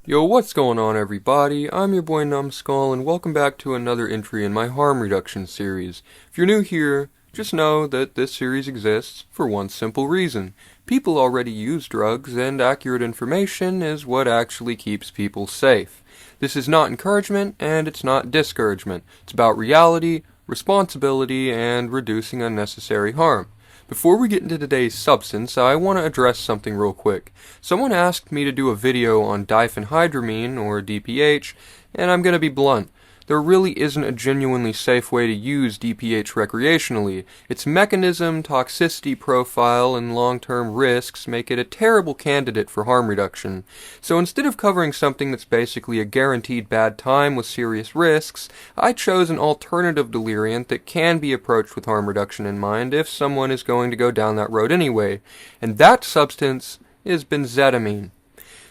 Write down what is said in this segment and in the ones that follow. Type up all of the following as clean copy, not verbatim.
Yo, what's going on everybody? I'm your boy Numbskull and welcome back to another entry in my harm reduction series. If you're new here, just know that this series exists for one simple reason. People already use drugs and accurate information is what actually keeps people safe. This is not encouragement and it's not discouragement. It's about reality, responsibility, and reducing unnecessary harm. Before we get into today's substance, I want to address something real quick. Someone asked me to do a video on diphenhydramine, or DPH, and I'm going to be blunt. There really isn't a genuinely safe way to use DPH recreationally. Its mechanism, toxicity profile, and long-term risks make it a terrible candidate for harm reduction. So instead of covering something that's basically a guaranteed bad time with serious risks, I chose an alternative deliriant that can be approached with harm reduction in mind if someone is going to go down that road anyway. And that substance is benzydamine.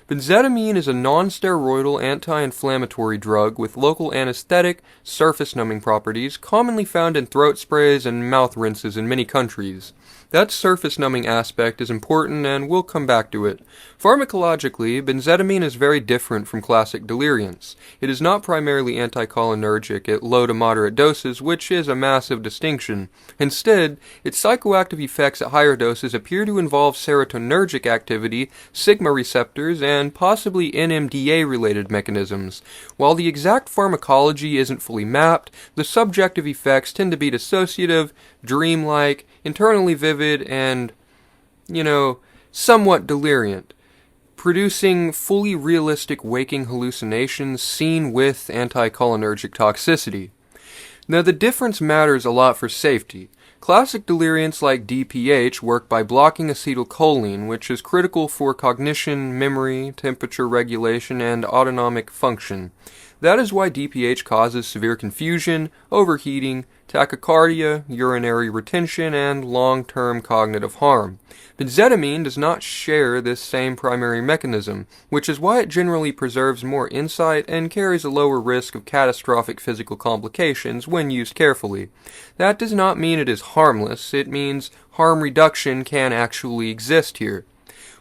Benzydamine is a non-steroidal anti-inflammatory drug with local anesthetic, surface-numbing properties commonly found in throat sprays and mouth rinses in many countries. That surface-numbing aspect is important and we'll come back to it. Pharmacologically, benzydamine is very different from classic deliriants. It is not primarily anticholinergic at low to moderate doses, which is a massive distinction. Instead, its psychoactive effects at higher doses appear to involve serotonergic activity, sigma receptors, and possibly NMDA-related mechanisms. While the exact pharmacology isn't fully mapped, the subjective effects tend to be dissociative, dreamlike, internally vivid, and, somewhat deliriant, producing fully realistic waking hallucinations seen with anticholinergic toxicity. Now, the difference matters a lot for safety. Classic deliriants like DPH work by blocking acetylcholine, which is critical for cognition, memory, temperature regulation, and autonomic function. That is why DPH causes severe confusion, overheating, tachycardia, urinary retention, and long-term cognitive harm. Benzydamine does not share this same primary mechanism, which is why it generally preserves more insight and carries a lower risk of catastrophic physical complications when used carefully. That does not mean it is harmless, it means harm reduction can actually exist here.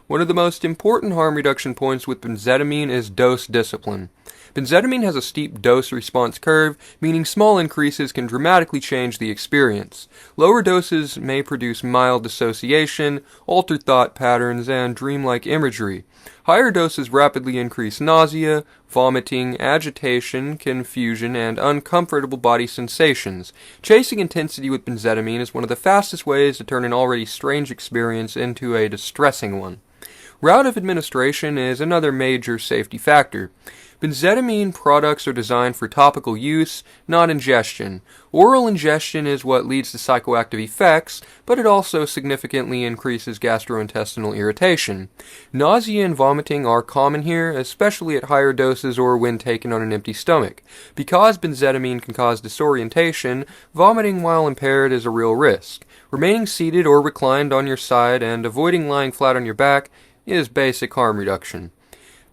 One of the most important harm reduction points with benzydamine is dose discipline. Benzydamine has a steep dose-response curve, meaning small increases can dramatically change the experience. Lower doses may produce mild dissociation, altered thought patterns, and dreamlike imagery. Higher doses rapidly increase nausea, vomiting, agitation, confusion, and uncomfortable body sensations. Chasing intensity with benzydamine is one of the fastest ways to turn an already strange experience into a distressing one. Route of administration is another major safety factor. Benzydamine products are designed for topical use, not ingestion. Oral ingestion is what leads to psychoactive effects, but it also significantly increases gastrointestinal irritation. Nausea and vomiting are common here, especially at higher doses or when taken on an empty stomach. Because benzydamine can cause disorientation, vomiting while impaired is a real risk. Remaining seated or reclined on your side and avoiding lying flat on your back is basic harm reduction.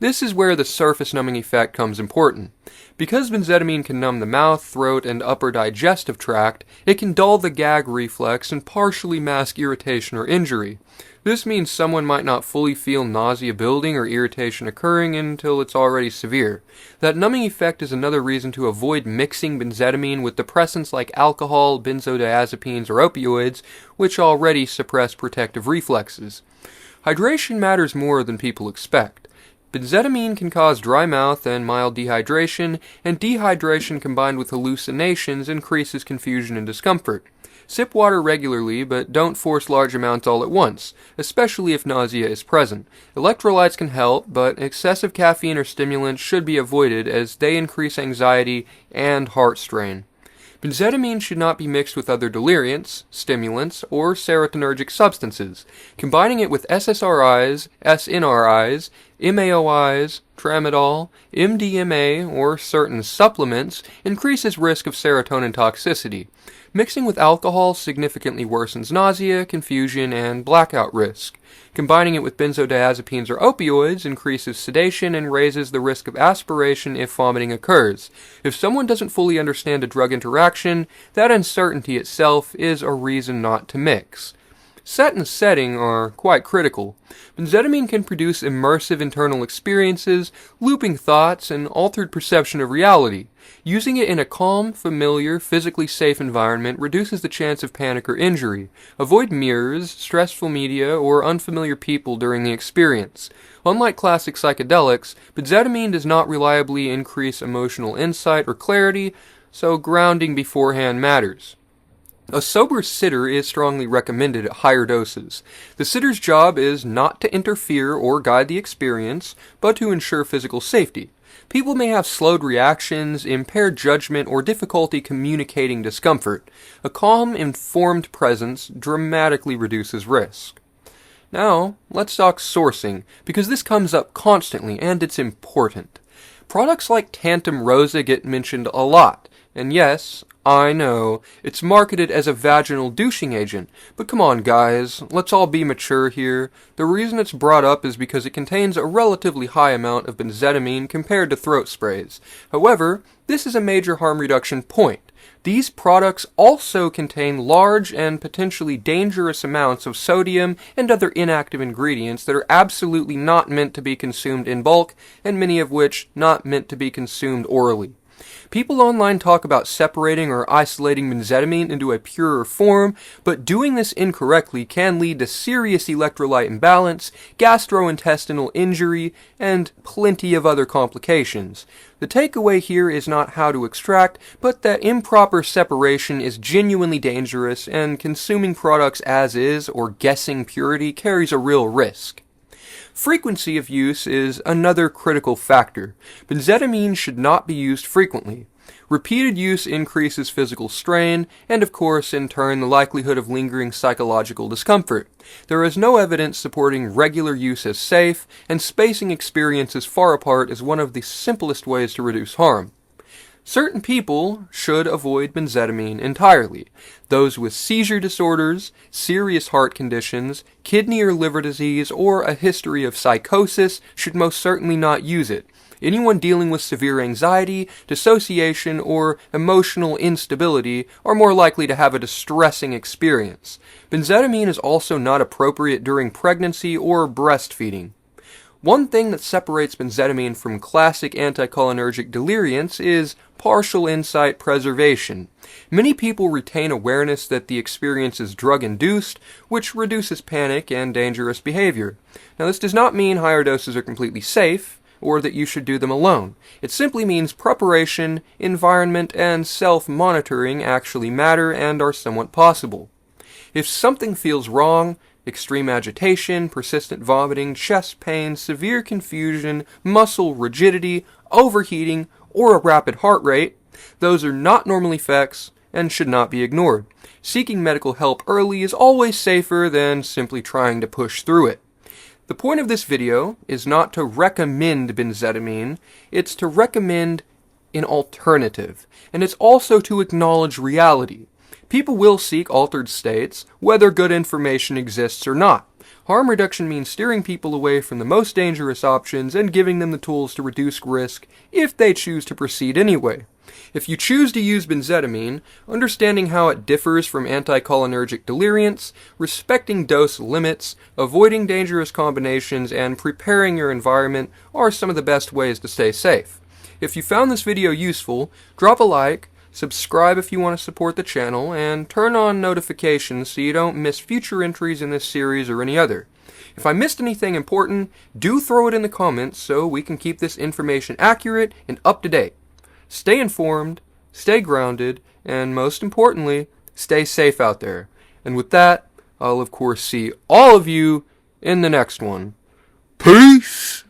This is where the surface-numbing effect comes important. Because benzydamine can numb the mouth, throat, and upper digestive tract, it can dull the gag reflex and partially mask irritation or injury. This means someone might not fully feel nausea building or irritation occurring until it's already severe. That numbing effect is another reason to avoid mixing benzydamine with depressants like alcohol, benzodiazepines, or opioids, which already suppress protective reflexes. Hydration matters more than people expect. Benzydamine can cause dry mouth and mild dehydration, and dehydration combined with hallucinations increases confusion and discomfort. Sip water regularly, but don't force large amounts all at once, especially if nausea is present. Electrolytes can help, but excessive caffeine or stimulants should be avoided as they increase anxiety and heart strain. Benzydamine should not be mixed with other deliriants, stimulants, or serotonergic substances. Combining it with SSRIs, SNRIs, MAOIs, tramadol, MDMA, or certain supplements increases risk of serotonin toxicity. Mixing with alcohol significantly worsens nausea, confusion, and blackout risk. Combining it with benzodiazepines or opioids increases sedation and raises the risk of aspiration if vomiting occurs. If someone doesn't fully understand a drug interaction, that uncertainty itself is a reason not to mix. Set and setting are quite critical. Benzydamine can produce immersive internal experiences, looping thoughts, and altered perception of reality. Using it in a calm, familiar, physically safe environment reduces the chance of panic or injury. Avoid mirrors, stressful media, or unfamiliar people during the experience. Unlike classic psychedelics, benzydamine does not reliably increase emotional insight or clarity, so grounding beforehand matters. A sober sitter is strongly recommended at higher doses. The sitter's job is not to interfere or guide the experience, but to ensure physical safety. People may have slowed reactions, impaired judgment, or difficulty communicating discomfort. A calm, informed presence dramatically reduces risk. Now, let's talk sourcing, because this comes up constantly and it's important. Products like Tantum Rosa get mentioned a lot, and yes, I know, it's marketed as a vaginal douching agent, but come on guys, let's all be mature here. The reason it's brought up is because it contains a relatively high amount of benzydamine compared to throat sprays. However, this is a major harm reduction point. These products also contain large and potentially dangerous amounts of sodium and other inactive ingredients that are absolutely not meant to be consumed in bulk, and many of which not meant to be consumed orally. People online talk about separating or isolating benzydamine into a purer form, but doing this incorrectly can lead to serious electrolyte imbalance, gastrointestinal injury, and plenty of other complications. The takeaway here is not how to extract, but that improper separation is genuinely dangerous, and consuming products as is or guessing purity carries a real risk. Frequency of use is another critical factor. Benzydamine should not be used frequently. Repeated use increases physical strain, and of course, in turn, the likelihood of lingering psychological discomfort. There is no evidence supporting regular use as safe, and spacing experiences far apart is one of the simplest ways to reduce harm. Certain people should avoid benzydamine entirely. Those with seizure disorders, serious heart conditions, kidney or liver disease, or a history of psychosis should most certainly not use it. Anyone dealing with severe anxiety, dissociation, or emotional instability are more likely to have a distressing experience. Benzydamine is also not appropriate during pregnancy or breastfeeding. One thing that separates benzydamine from classic anticholinergic deliriants is partial insight preservation. Many people retain awareness that the experience is drug-induced, which reduces panic and dangerous behavior. Now, this does not mean higher doses are completely safe, or that you should do them alone. It simply means preparation, environment, and self-monitoring actually matter and are somewhat possible. If something feels wrong, extreme agitation, persistent vomiting, chest pain, severe confusion, muscle rigidity, overheating, or a rapid heart rate, those are not normal effects and should not be ignored. Seeking medical help early is always safer than simply trying to push through it. The point of this video is not to recommend benzydamine, it's to recommend an alternative, and it's also to acknowledge reality. People will seek altered states, whether good information exists or not. Harm reduction means steering people away from the most dangerous options and giving them the tools to reduce risk if they choose to proceed anyway. If you choose to use benzydamine, understanding how it differs from anticholinergic deliriants, respecting dose limits, avoiding dangerous combinations, and preparing your environment are some of the best ways to stay safe. If you found this video useful, drop a like, subscribe if you want to support the channel, and turn on notifications so you don't miss future entries in this series or any other. If I missed anything important, do throw it in the comments so we can keep this information accurate and up to date. Stay informed, stay grounded, and most importantly, stay safe out there. And with that, I'll of course see all of you in the next one. Peace!